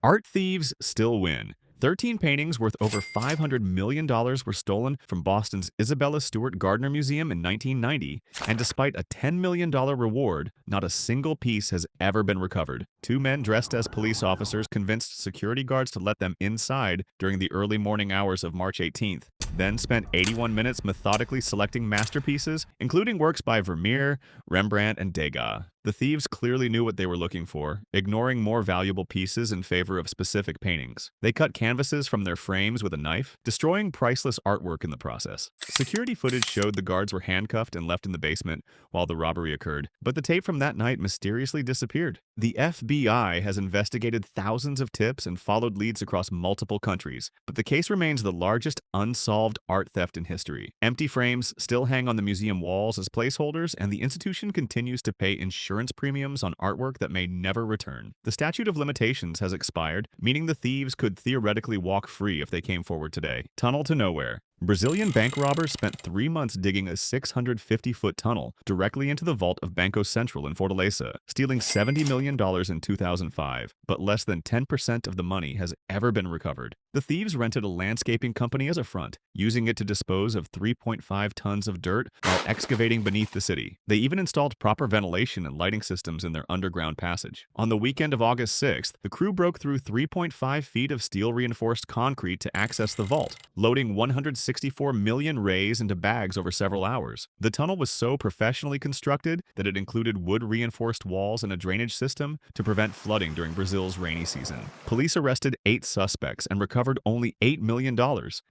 Art thieves still win. 13 paintings worth over $500 million were stolen from Boston's Isabella Stewart Gardner Museum in 1990, and despite a $10 million reward, not a single piece has ever been recovered. Two men dressed as police officers convinced security guards to let them inside during the early morning hours of March 18th, then spent 81 minutes methodically selecting masterpieces, including works by Vermeer, Rembrandt, and Degas. The thieves clearly knew what they were looking for, ignoring more valuable pieces in favor of specific paintings. They cut canvases from their frames with a knife, destroying priceless artwork in the process. Security footage showed the guards were handcuffed and left in the basement while the robbery occurred, but the tape from that night mysteriously disappeared. The FBI has investigated thousands of tips and followed leads across multiple countries, but the case remains the largest unsolved art theft in history. Empty frames still hang on the museum walls as placeholders, and the institution continues to pay insurance premiums on artwork that may never return. The statute of limitations has expired, meaning the thieves could theoretically walk free if they came forward today. Tunnel to nowhere. Brazilian bank robbers spent 3 months digging a 650-foot tunnel directly into the vault of Banco Central in Fortaleza, stealing $70 million in 2005, but less than 10% of the money has ever been recovered. The thieves rented a landscaping company as a front, using it to dispose of 3.5 tons of dirt while excavating beneath the city. They even installed proper ventilation and lighting systems in their underground passage. On the weekend of August 6th, the crew broke through 3.5 feet of steel-reinforced concrete to access the vault, loading 164 million rays into bags over several hours. The tunnel was so professionally constructed that it included wood-reinforced walls and a drainage system to prevent flooding during Brazil's rainy season. Police arrested 8 suspects and recovered only $8 million,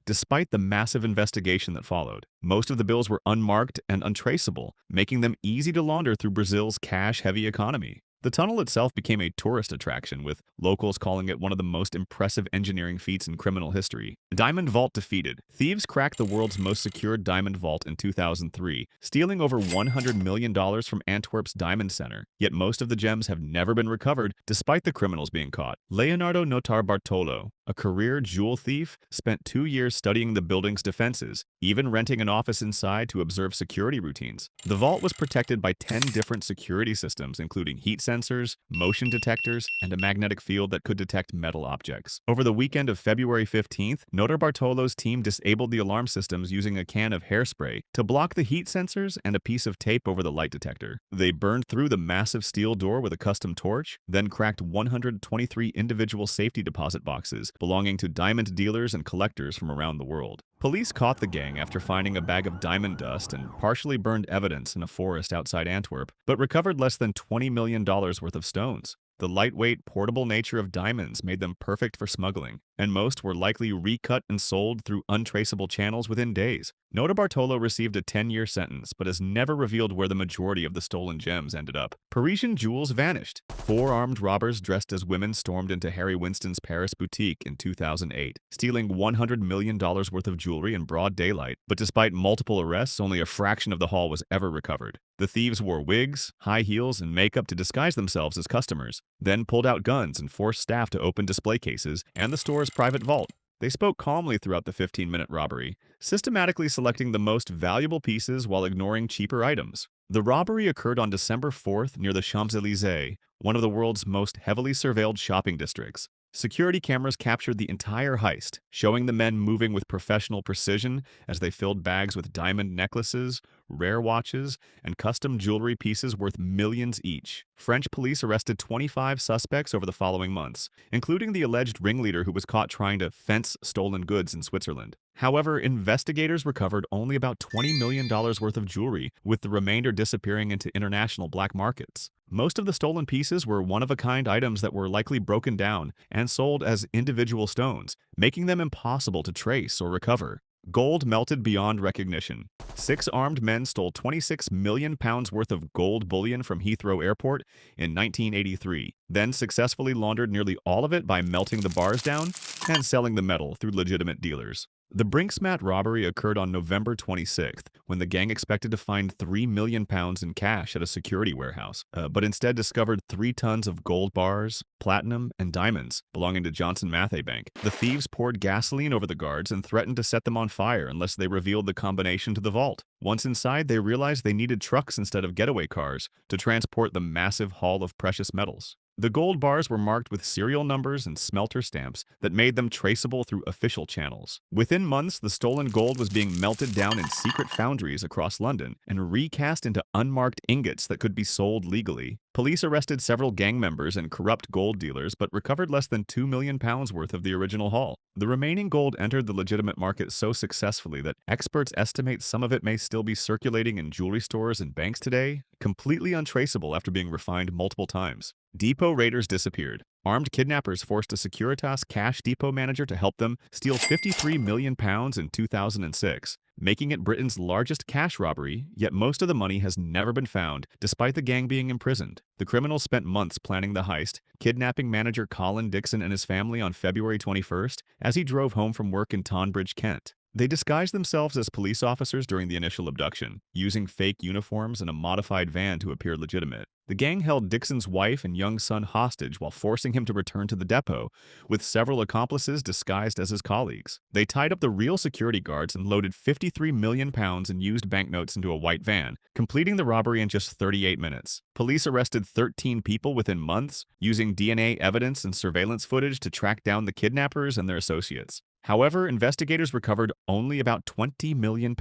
despite the massive investigation that followed. Most of the bills were unmarked and untraceable, making them easy to launder through Brazil's cash-heavy economy. The tunnel itself became a tourist attraction, with locals calling it one of the most impressive engineering feats in criminal history. Diamond Vault defeated. Thieves cracked the world's most secured diamond vault in 2003, stealing over $100 million from Antwerp's Diamond Center. Yet most of the gems have never been recovered, despite the criminals being caught. Leonardo Notarbartolo, a career jewel thief, spent 2 years studying the building's defenses, even renting an office inside to observe security routines. The vault was protected by 10 different security systems, including heat sensors, motion detectors, and a magnetic field that could detect metal objects. Over the weekend of February 15th, Notarbartolo's team disabled the alarm systems using a can of hairspray to block the heat sensors and a piece of tape over the light detector. They burned through the massive steel door with a custom torch, then cracked 123 individual safety deposit boxes belonging to diamond dealers and collectors from around the world. Police caught the gang after finding a bag of diamond dust and partially burned evidence in a forest outside Antwerp, but recovered less than $20 million worth of stones. The lightweight, portable nature of diamonds made them perfect for smuggling, and most were likely recut and sold through untraceable channels within days. Notarbartolo received a 10-year sentence, but has never revealed where the majority of the stolen gems ended up. Parisian jewels vanished. 4 armed robbers dressed as women stormed into Harry Winston's Paris boutique in 2008, stealing $100 million worth of jewelry in broad daylight, but despite multiple arrests, only a fraction of the haul was ever recovered. The thieves wore wigs, high heels, and makeup to disguise themselves as customers, then pulled out guns and forced staff to open display cases and the store's private vault. They spoke calmly throughout the 15-minute robbery, systematically selecting the most valuable pieces while ignoring cheaper items. The robbery occurred on December 4th near the Champs-Élysées, one of the world's most heavily surveilled shopping districts. Security cameras captured the entire heist, showing the men moving with professional precision as they filled bags with diamond necklaces, rare watches, and custom jewelry pieces worth millions each. French police arrested 25 suspects over the following months, including the alleged ringleader who was caught trying to fence stolen goods in Switzerland. However, investigators recovered only about $20 million worth of jewelry, with the remainder disappearing into international black markets. Most of the stolen pieces were one-of-a-kind items that were likely broken down and sold as individual stones, making them impossible to trace or recover. Gold melted beyond recognition. 6 armed men stole £26 million worth of gold bullion from Heathrow Airport in 1983, then successfully laundered nearly all of it by melting the bars down and selling the metal through legitimate dealers. The Brinks Mat robbery occurred on November 26th, when the gang expected to find £3 million in cash at a security warehouse, but instead discovered 3 tons of gold bars, platinum, and diamonds belonging to Johnson Matthey Bank. The thieves poured gasoline over the guards and threatened to set them on fire unless they revealed the combination to the vault. Once inside, they realized they needed trucks instead of getaway cars to transport the massive haul of precious metals. The gold bars were marked with serial numbers and smelter stamps that made them traceable through official channels. Within months, the stolen gold was being melted down in secret foundries across London and recast into unmarked ingots that could be sold legally. Police arrested several gang members and corrupt gold dealers but recovered less than £2 million worth of the original haul. The remaining gold entered the legitimate market so successfully that experts estimate some of it may still be circulating in jewelry stores and banks today, completely untraceable after being refined multiple times. Depot raiders disappeared. Armed kidnappers forced a Securitas cash depot manager to help them steal £53 million in 2006, making it Britain's largest cash robbery, yet most of the money has never been found, despite the gang being imprisoned. The criminals spent months planning the heist, kidnapping manager Colin Dixon and his family on February 21st as he drove home from work in Tonbridge, Kent. They disguised themselves as police officers during the initial abduction, using fake uniforms and a modified van to appear legitimate. The gang held Dixon's wife and young son hostage while forcing him to return to the depot, with several accomplices disguised as his colleagues. They tied up the real security guards and loaded £53 million in used banknotes into a white van, completing the robbery in just 38 minutes. Police arrested 13 people within months, using DNA evidence and surveillance footage to track down the kidnappers and their associates. However, investigators recovered only about £20 million,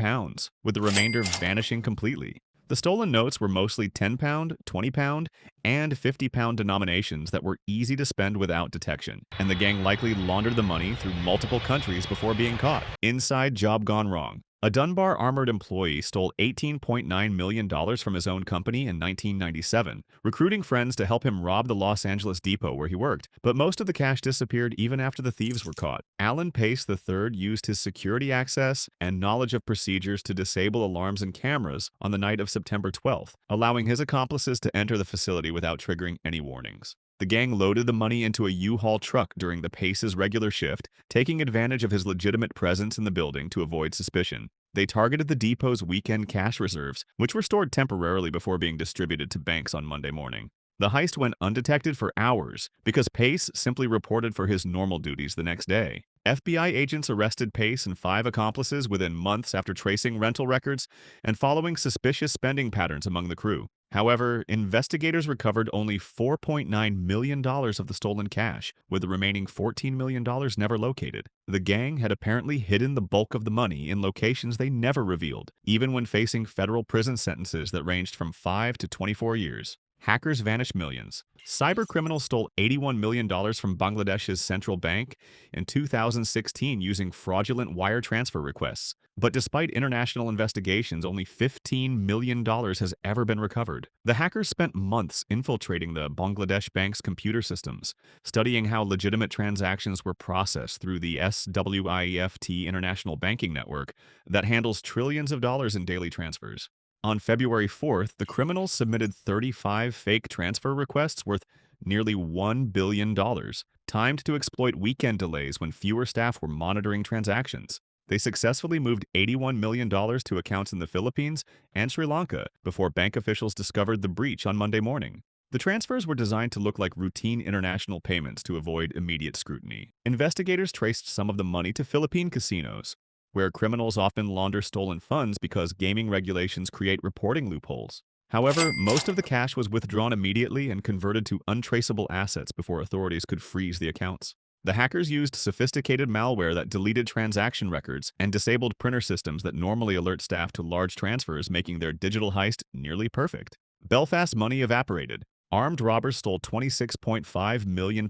with the remainder vanishing completely. The stolen notes were mostly £10, £20, and £50 denominations that were easy to spend without detection, and the gang likely laundered the money through multiple countries before being caught. Inside job gone wrong. A Dunbar armored employee stole $18.9 million from his own company in 1997, recruiting friends to help him rob the Los Angeles depot where he worked, but most of the cash disappeared even after the thieves were caught. Alan Pace III used his security access and knowledge of procedures to disable alarms and cameras on the night of September 12th, allowing his accomplices to enter the facility without triggering any warnings. The gang loaded the money into a U-Haul truck during the Pace's regular shift, taking advantage of his legitimate presence in the building to avoid suspicion. They targeted the depot's weekend cash reserves, which were stored temporarily before being distributed to banks on Monday morning. The heist went undetected for hours because Pace simply reported for his normal duties the next day. FBI agents arrested Pace and 5 accomplices within months after tracing rental records and following suspicious spending patterns among the crew. However, investigators recovered only $4.9 million of the stolen cash, with the remaining $14 million never located. The gang had apparently hidden the bulk of the money in locations they never revealed, even when facing federal prison sentences that ranged from 5 to 24 years. Hackers vanished millions. Cybercriminals stole $81 million from Bangladesh's central bank in 2016 using fraudulent wire transfer requests. But despite international investigations, only $15 million has ever been recovered. The hackers spent months infiltrating the Bangladesh bank's computer systems, studying how legitimate transactions were processed through the SWIFT international banking network that handles trillions of dollars in daily transfers. On February 4th, the criminals submitted 35 fake transfer requests worth nearly $1 billion, timed to exploit weekend delays when fewer staff were monitoring transactions. They successfully moved $81 million to accounts in the Philippines and Sri Lanka before bank officials discovered the breach on Monday morning. The transfers were designed to look like routine international payments to avoid immediate scrutiny. Investigators traced some of the money to Philippine casinos, where criminals often launder stolen funds because gaming regulations create reporting loopholes. However, most of the cash was withdrawn immediately and converted to untraceable assets before authorities could freeze the accounts. The hackers used sophisticated malware that deleted transaction records and disabled printer systems that normally alert staff to large transfers, making their digital heist nearly perfect. Belfast money evaporated. Armed robbers stole £26.5 million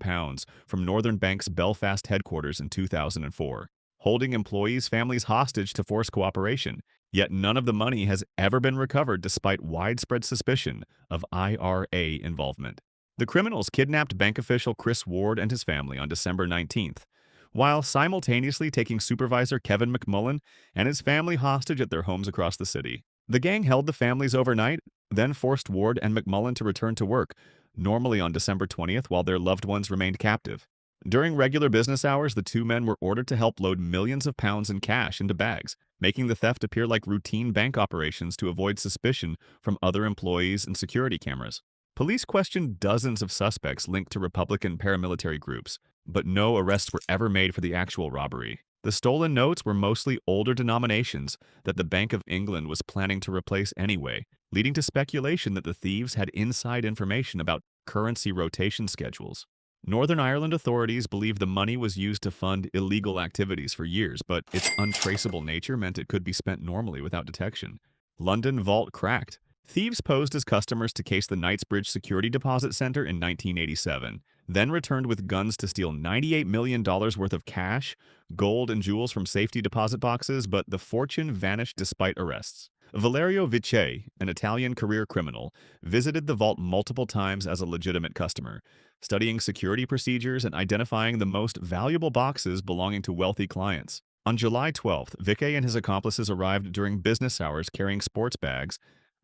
from Northern Bank's Belfast headquarters in 2004. Holding employees' families hostage to force cooperation, yet none of the money has ever been recovered despite widespread suspicion of IRA involvement. The criminals kidnapped bank official Chris Ward and his family on December 19th, while simultaneously taking supervisor Kevin McMullen and his family hostage at their homes across the city. The gang held the families overnight, then forced Ward and McMullen to return to work, normally on December 20th, while their loved ones remained captive. During regular business hours, the two men were ordered to help load millions of pounds in cash into bags, making the theft appear like routine bank operations to avoid suspicion from other employees and security cameras. Police questioned dozens of suspects linked to Republican paramilitary groups, but no arrests were ever made for the actual robbery. The stolen notes were mostly older denominations that the Bank of England was planning to replace anyway, leading to speculation that the thieves had inside information about currency rotation schedules. Northern Ireland authorities believe the money was used to fund illegal activities for years, but its untraceable nature meant it could be spent normally without detection. London vault cracked. Thieves posed as customers to case the Knightsbridge Security Deposit Center in 1987, then returned with guns to steal $98 million worth of cash, gold, and jewels from safety deposit boxes, but the fortune vanished despite arrests. Valerio Vice, an Italian career criminal, visited the vault multiple times as a legitimate customer, studying security procedures and identifying the most valuable boxes belonging to wealthy clients. On July 12th, Vice and his accomplices arrived during business hours carrying sports bags,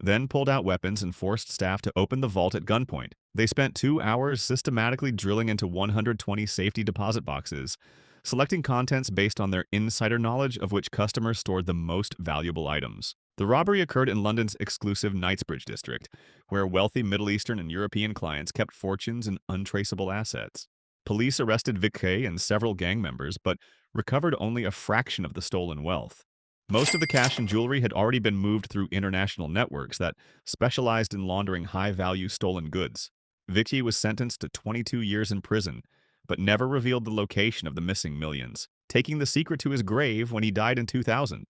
then pulled out weapons and forced staff to open the vault at gunpoint. They spent 2 hours systematically drilling into 120 safety deposit boxes, selecting contents based on their insider knowledge of which customers stored the most valuable items. The robbery occurred in London's exclusive Knightsbridge district, where wealthy Middle Eastern and European clients kept fortunes and untraceable assets. Police arrested Vic and several gang members, but recovered only a fraction of the stolen wealth. Most of the cash and jewelry had already been moved through international networks that specialized in laundering high-value stolen goods. Vicky was sentenced to 22 years in prison, but never revealed the location of the missing millions, taking the secret to his grave when he died in 2000.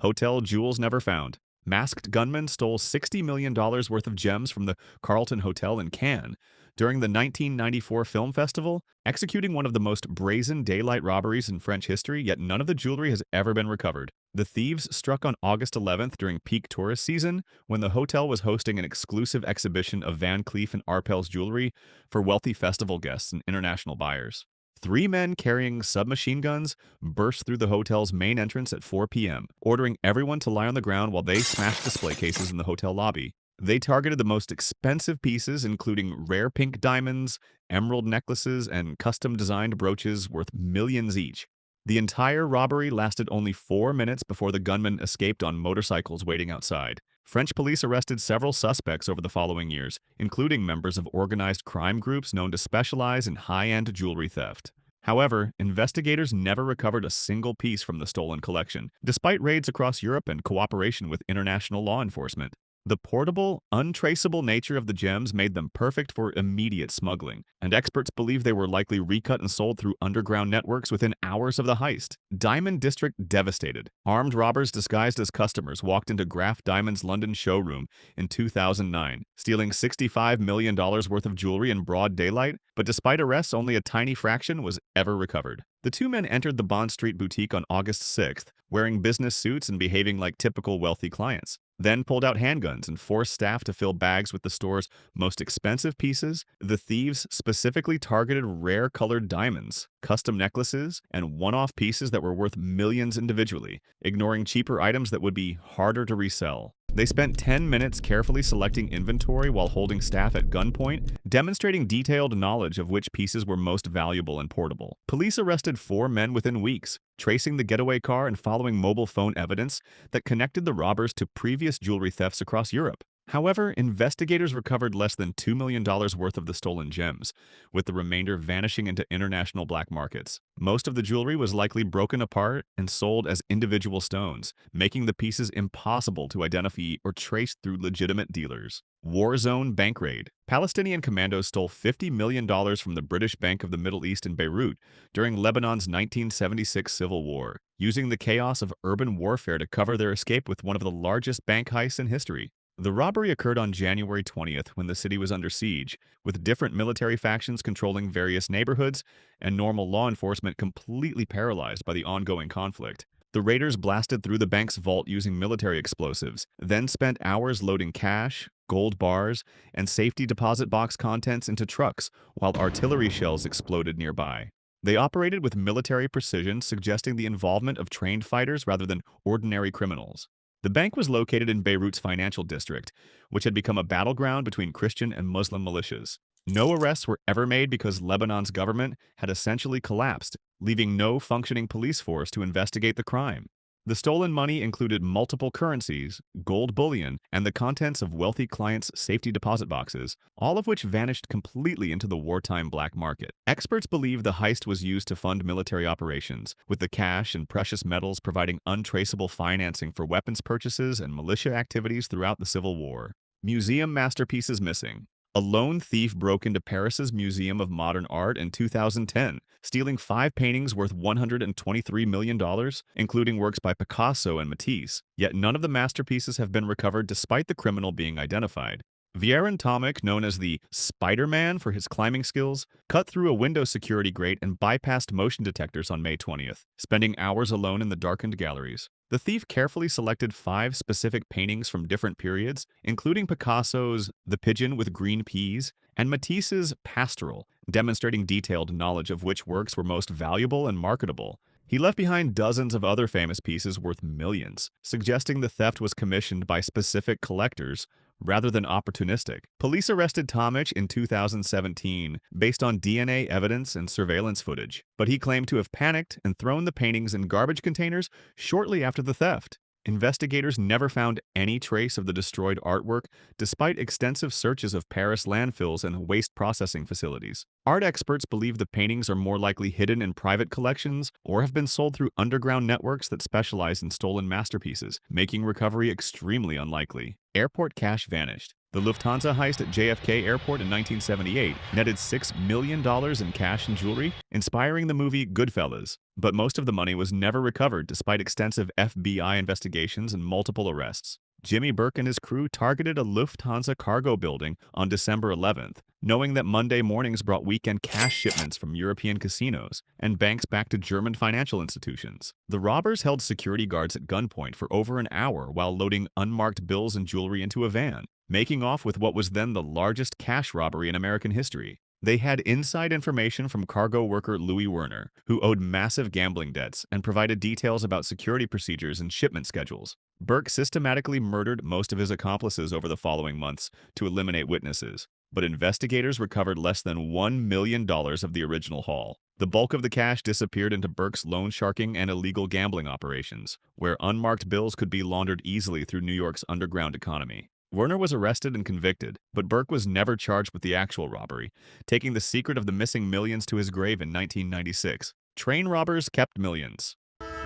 Hotel jewels never found. Masked gunmen stole $60 million worth of gems from the Carlton Hotel in Cannes during the 1994 film festival, executing one of the most brazen daylight robberies in French history, yet none of the jewelry has ever been recovered. The thieves struck on August 11th during peak tourist season, when the hotel was hosting an exclusive exhibition of Van Cleef & Arpels jewelry for wealthy festival guests and international buyers. 3 men carrying submachine guns burst through the hotel's main entrance at 4 p.m., ordering everyone to lie on the ground while they smashed display cases in the hotel lobby. They targeted the most expensive pieces, including rare pink diamonds, emerald necklaces, and custom-designed brooches worth millions each. The entire robbery lasted only 4 minutes before the gunmen escaped on motorcycles waiting outside. French police arrested several suspects over the following years, including members of organized crime groups known to specialize in high-end jewelry theft. However, investigators never recovered a single piece from the stolen collection, despite raids across Europe and cooperation with international law enforcement. The portable, untraceable nature of the gems made them perfect for immediate smuggling, and experts believe they were likely recut and sold through underground networks within hours of the heist. Diamond District devastated. Armed robbers disguised as customers walked into Graff Diamonds London showroom in 2009, stealing $65 million worth of jewelry in broad daylight, but despite arrests, only a tiny fraction was ever recovered. The 2 men entered the Bond Street boutique on August 6th, wearing business suits and behaving like typical wealthy clients, then pulled out handguns and forced staff to fill bags with the store's most expensive pieces. The thieves specifically targeted rare-colored diamonds, custom necklaces, and one-off pieces that were worth millions individually, ignoring cheaper items that would be harder to resell. They spent 10 minutes carefully selecting inventory while holding staff at gunpoint, demonstrating detailed knowledge of which pieces were most valuable and portable. Police arrested 4 men within weeks, tracing the getaway car and following mobile phone evidence that connected the robbers to previous jewelry thefts across Europe. However, investigators recovered less than $2 million worth of the stolen gems, with the remainder vanishing into international black markets. Most of the jewelry was likely broken apart and sold as individual stones, making the pieces impossible to identify or trace through legitimate dealers. War Zone Bank Raid. Palestinian commandos stole $50 million from the British Bank of the Middle East in Beirut during Lebanon's 1976 civil war, using the chaos of urban warfare to cover their escape with one of the largest bank heists in history. The robbery occurred on January 20th when the city was under siege, with different military factions controlling various neighborhoods and normal law enforcement completely paralyzed by the ongoing conflict. The raiders blasted through the bank's vault using military explosives, then spent hours loading cash, gold bars, and safety deposit box contents into trucks while artillery shells exploded nearby. They operated with military precision, suggesting the involvement of trained fighters rather than ordinary criminals. The bank was located in Beirut's financial district, which had become a battleground between Christian and Muslim militias. No arrests were ever made because Lebanon's government had essentially collapsed, leaving no functioning police force to investigate the crime. The stolen money included multiple currencies, gold bullion, and the contents of wealthy clients' safety deposit boxes, all of which vanished completely into the wartime black market. Experts believe the heist was used to fund military operations, with the cash and precious metals providing untraceable financing for weapons purchases and militia activities throughout the Civil War. Museum masterpieces missing. A lone thief broke into Paris's Museum of Modern Art in 2010, stealing 5 paintings worth $123 million, including works by Picasso and Matisse. Yet none of the masterpieces have been recovered despite the criminal being identified. Vieran Tomic, known as the Spider-Man for his climbing skills, cut through a window security grate and bypassed motion detectors on May 20th, spending hours alone in the darkened galleries. The thief carefully selected 5 specific paintings from different periods, including Picasso's The Pigeon with Green Peas and Matisse's Pastoral, demonstrating detailed knowledge of which works were most valuable and marketable. He left behind dozens of other famous pieces worth millions, suggesting the theft was commissioned by specific collectors rather than opportunistic. Police arrested Tomic in 2017 based on DNA evidence and surveillance footage, but he claimed to have panicked and thrown the paintings in garbage containers shortly after the theft. Investigators never found any trace of the destroyed artwork, despite extensive searches of Paris landfills and waste processing facilities. Art experts believe the paintings are more likely hidden in private collections or have been sold through underground networks that specialize in stolen masterpieces, making recovery extremely unlikely. Airport cash vanished. The Lufthansa heist at JFK Airport in 1978 netted $6 million in cash and jewelry, inspiring the movie Goodfellas. But most of the money was never recovered despite extensive FBI investigations and multiple arrests. Jimmy Burke and his crew targeted a Lufthansa cargo building on December 11th, knowing that Monday mornings brought weekend cash shipments from European casinos and banks back to German financial institutions. The robbers held security guards at gunpoint for over an hour while loading unmarked bills and jewelry into a van, making off with what was then the largest cash robbery in American history. They had inside information from cargo worker Louis Werner, who owed massive gambling debts and provided details about security procedures and shipment schedules. Burke systematically murdered most of his accomplices over the following months to eliminate witnesses, but investigators recovered less than $1 million of the original haul. The bulk of the cash disappeared into Burke's loan sharking and illegal gambling operations, where unmarked bills could be laundered easily through New York's underground economy. Werner was arrested and convicted, but Burke was never charged with the actual robbery, taking the secret of the missing millions to his grave in 1996. Train robbers kept millions.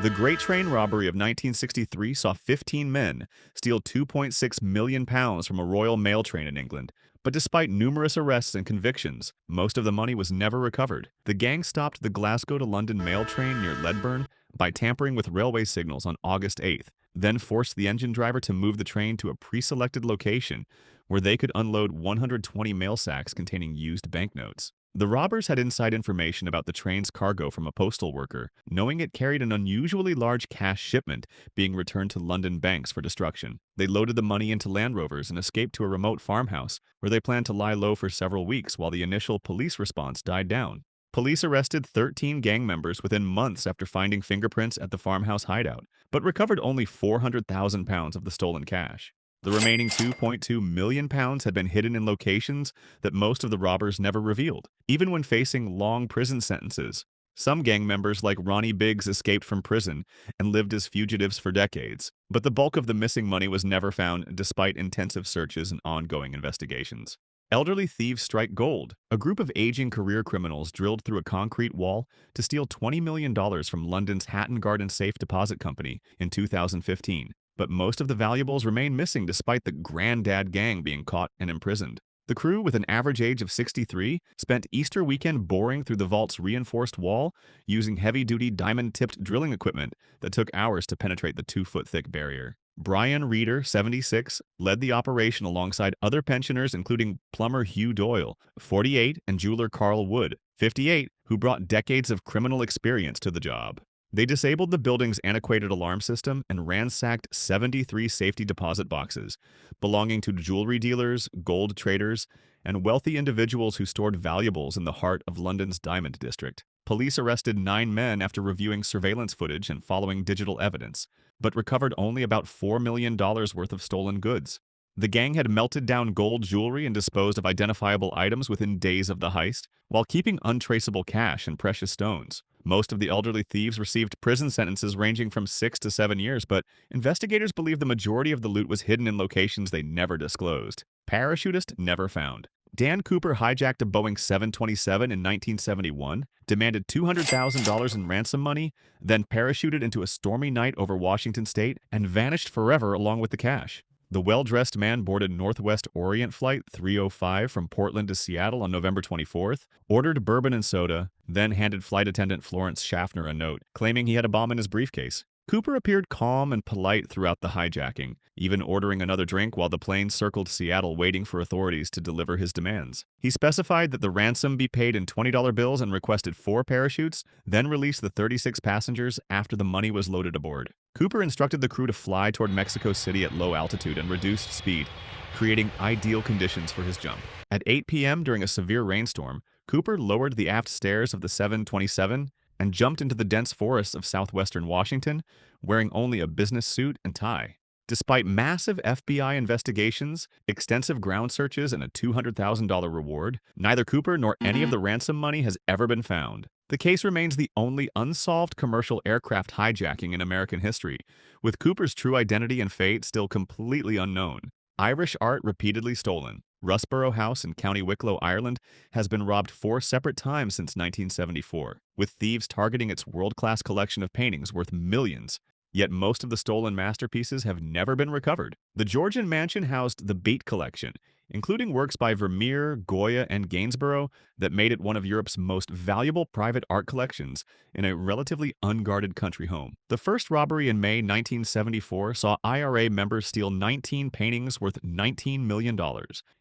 The Great Train Robbery of 1963 saw 15 men steal £2.6 million from a Royal Mail train in England, but despite numerous arrests and convictions, most of the money was never recovered. The gang stopped the Glasgow to London mail train near Ledburn by tampering with railway signals on August 8th, then forced the engine driver to move the train to a pre-selected location where they could unload 120 mail sacks containing used banknotes. The robbers had inside information about the train's cargo from a postal worker, knowing it carried an unusually large cash shipment being returned to London banks for destruction. They loaded the money into Land Rovers and escaped to a remote farmhouse where they planned to lie low for several weeks while the initial police response died down. Police arrested 13 gang members within months after finding fingerprints at the farmhouse hideout, but recovered only £400,000 of the stolen cash. The remaining £2.2 million had been hidden in locations that most of the robbers never revealed, even when facing long prison sentences. Some gang members like Ronnie Biggs escaped from prison and lived as fugitives for decades, but the bulk of the missing money was never found despite intensive searches and ongoing investigations. Elderly thieves strike gold. A group of aging career criminals drilled through a concrete wall to steal $20 million from London's Hatton Garden Safe Deposit Company in 2015. But most of the valuables remain missing despite the Grandad gang being caught and imprisoned. The crew, with an average age of 63, spent Easter weekend boring through the vault's reinforced wall using heavy-duty diamond-tipped drilling equipment that took hours to penetrate the 2-foot-thick barrier. Brian Reeder, 76, led the operation alongside other pensioners including plumber Hugh Doyle, 48, and jeweler Carl Wood, 58, who brought decades of criminal experience to the job. They disabled the building's antiquated alarm system and ransacked 73 safety deposit boxes, belonging to jewelry dealers, gold traders, and wealthy individuals who stored valuables in the heart of London's Diamond District. Police arrested 9 men after reviewing surveillance footage and following digital evidence, but recovered only about $4 million worth of stolen goods. The gang had melted down gold jewelry and disposed of identifiable items within days of the heist, while keeping untraceable cash and precious stones. Most of the elderly thieves received prison sentences ranging from 6 to 7 years, but investigators believe the majority of the loot was hidden in locations they never disclosed. Parachutist never found. Dan Cooper hijacked a Boeing 727 in 1971, demanded $200,000 in ransom money, then parachuted into a stormy night over Washington state and vanished forever along with the cash. The well-dressed man boarded Northwest Orient Flight 305 from Portland to Seattle on November 24th, ordered bourbon and soda, then handed flight attendant Florence Schaffner a note, claiming he had a bomb in his briefcase. Cooper appeared calm and polite throughout the hijacking, even ordering another drink while the plane circled Seattle waiting for authorities to deliver his demands. He specified that the ransom be paid in $20 bills and requested 4 parachutes, then released the 36 passengers after the money was loaded aboard. Cooper instructed the crew to fly toward Mexico City at low altitude and reduced speed, creating ideal conditions for his jump. At 8 p.m. during a severe rainstorm, Cooper lowered the aft stairs of the 727 and jumped into the dense forests of southwestern Washington, wearing only a business suit and tie. Despite massive FBI investigations, extensive ground searches, and a $200,000 reward, neither Cooper nor any of the ransom money has ever been found. The case remains the only unsolved commercial aircraft hijacking in American history, with Cooper's true identity and fate still completely unknown. Irish art repeatedly stolen. Rusboro House in County Wicklow, Ireland, has been robbed 4 separate times since 1974, with thieves targeting its world-class collection of paintings worth millions. Yet most of the stolen masterpieces have never been recovered. The Georgian mansion housed the Beat collection, including works by Vermeer, Goya, and Gainsborough that made it one of Europe's most valuable private art collections in a relatively unguarded country home. The first robbery in May 1974 saw IRA members steal 19 paintings worth $19 million,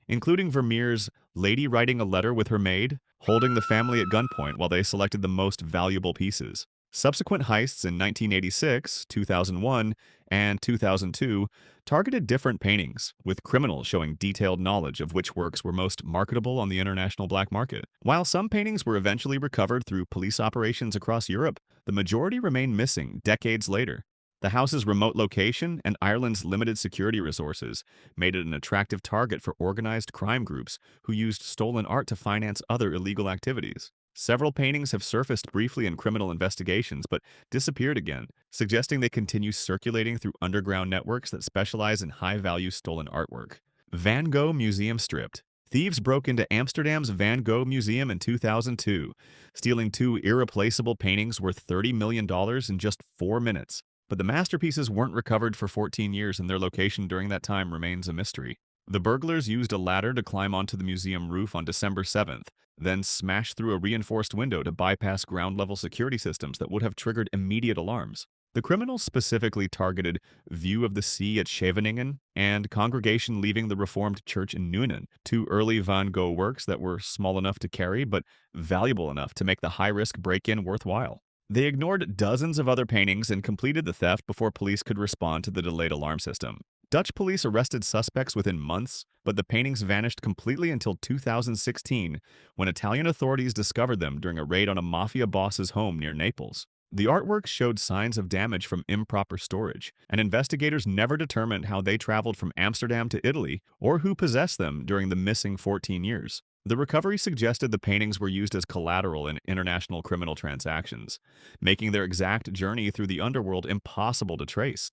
including Vermeer's Lady Writing a Letter with Her Maid, holding the family at gunpoint while they selected the most valuable pieces. Subsequent heists in 1986, 2001, and 2002 targeted different paintings, with criminals showing detailed knowledge of which works were most marketable on the international black market. While some paintings were eventually recovered through police operations across Europe, the majority remained missing decades later. The house's remote location and Ireland's limited security resources made it an attractive target for organized crime groups who used stolen art to finance other illegal activities. Several paintings have surfaced briefly in criminal investigations but disappeared again, suggesting they continue circulating through underground networks that specialize in high-value stolen artwork. Van Gogh Museum stripped. Thieves broke into Amsterdam's Van Gogh Museum in 2002, stealing 2 irreplaceable paintings worth $30 million in just 4 minutes. But the masterpieces weren't recovered for 14 years, and their location during that time remains a mystery. The burglars used a ladder to climb onto the museum roof on December 7th, then smashed through a reinforced window to bypass ground-level security systems that would have triggered immediate alarms. The criminals specifically targeted View of the Sea at Scheveningen and Congregation Leaving the Reformed Church in Nuenen, 2 early Van Gogh works that were small enough to carry but valuable enough to make the high-risk break-in worthwhile. They ignored dozens of other paintings and completed the theft before police could respond to the delayed alarm system. Dutch police arrested suspects within months, but the paintings vanished completely until 2016, when Italian authorities discovered them during a raid on a mafia boss's home near Naples. The artwork showed signs of damage from improper storage, and investigators never determined how they traveled from Amsterdam to Italy or who possessed them during the missing 14 years. The recovery suggested the paintings were used as collateral in international criminal transactions, making their exact journey through the underworld impossible to trace.